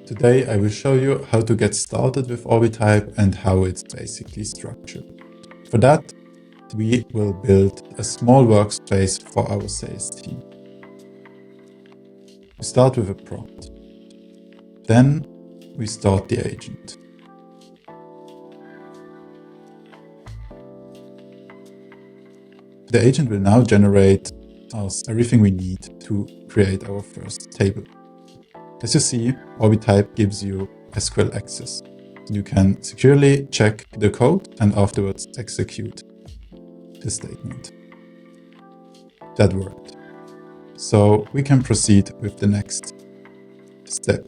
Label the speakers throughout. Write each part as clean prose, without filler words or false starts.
Speaker 1: Today I will show you how to get started with Orbitype and how it's basically structured. For that, we will build a small workspace for our sales team. We start with a prompt. Then we start the agent. The agent will now generate us everything we need to create our first table. As you see, Orbitype gives you SQL access. You can securely check the code and afterwards execute the statement. That worked. So we can proceed with the next step.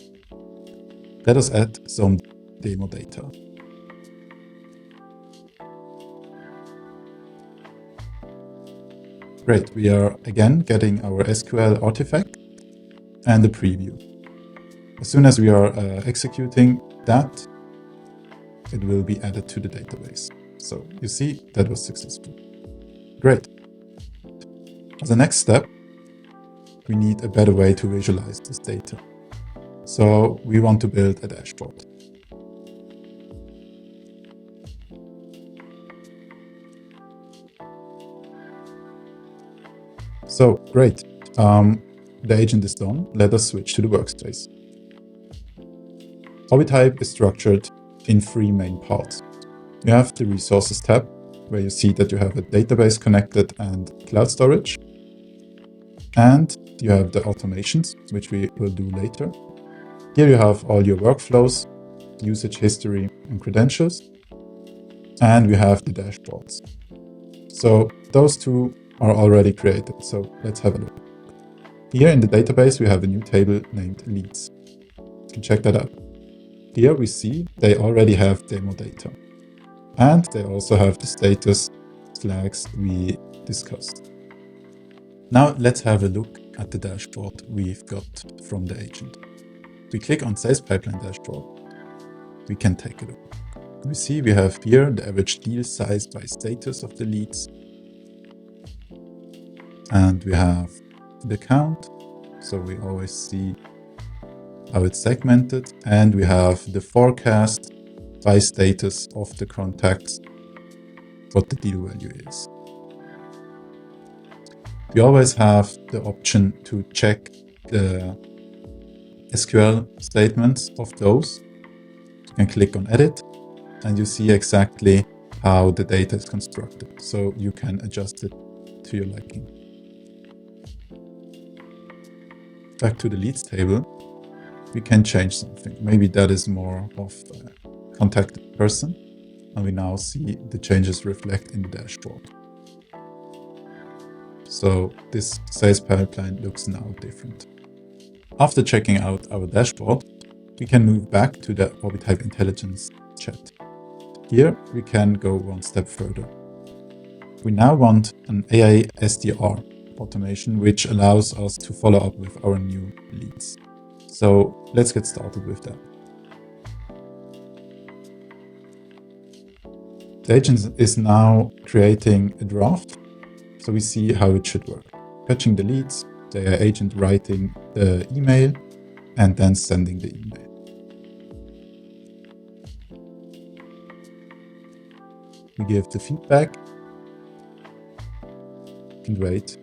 Speaker 1: Let us add some demo data. Great, we are again getting our SQL artifact and a preview. As soon as we are executing that, it will be added to the database. So you see that was successful. Great. As a next step, we need a better way to visualize this data. So we want to build a dashboard. So great. The agent is done. Let us switch to the workspace. Orbitype is structured in three main parts. You have the resources tab, where you see that you have a database connected and cloud storage. And you have the automations, which we will do later. Here you have all your workflows, usage history, and credentials. And we have the dashboards. So those two are already created. So let's have a look. Here in the database, we have a new table named leads. You can check that out. Here we see they already have demo data. And they also have the status flags we discussed. Now let's have a look at the dashboard we've got from the agent. We click on Sales Pipeline Dashboard. We can take a look. We see we have here the average deal size by status of the leads. And we have the count. So we always see how it's segmented. And we have the forecast by status of the contacts, what the deal value is. We always have the option to check the SQL statements of those. You can click on Edit and you see exactly how the data is constructed. So you can adjust it to your liking. Back to the leads table, we can change something. Maybe that is more of a contacted person. And we now see the changes reflect in the dashboard. So this sales pipeline looks now different. After checking out our dashboard, we can move back to the Orbitype Intelligence chat. Here we can go one step further. We now want an AI SDR automation, which allows us to follow up with our new leads. So let's get started with that. The agent is now creating a draft. So we see how it should work. Fetching the leads, the AI agent writing the email, and then sending the email. We give the feedback and wait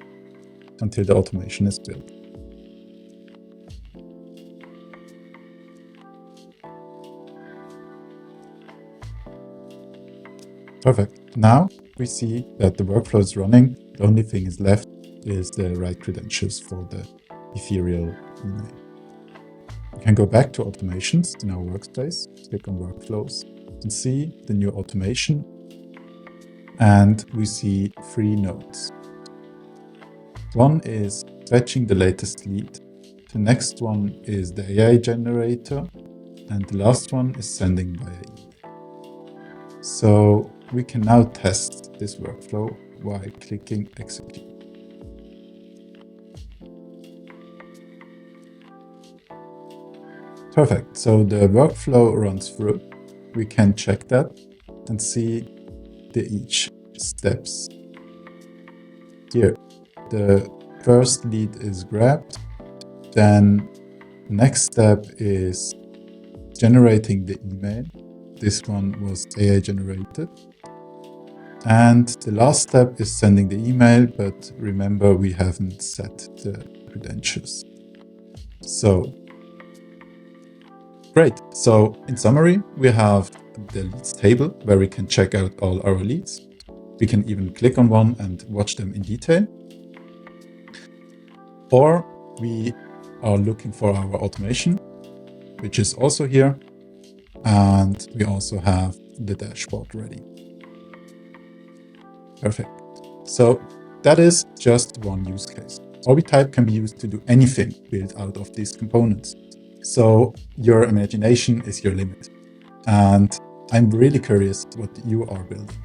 Speaker 1: until the automation is built. Perfect. Now we see that the workflow is running. The only thing is left is the right credentials for the ethereal email. We can go back to automations in our workspace, click on workflows and see the new automation. And we see three nodes. One is fetching the latest lead. The next one is the AI generator. And the last one is sending via email. So we can now test this workflow while clicking execute. Perfect. So the workflow runs through. We can check that and see each steps. Here, the first lead is grabbed. Then next step is generating the email. This one was AI generated. And the last step is sending the email, but remember we haven't set the credentials. So great. So in summary, we have the leads table where we can check out all our leads. We can even click on one and watch them in detail. Or we are looking for our automation, which is also here. And we also have the dashboard ready. Perfect. So that is just one use case. Orbitype can be used to do anything built out of these components. So your imagination is your limit. And I'm really curious what you are building.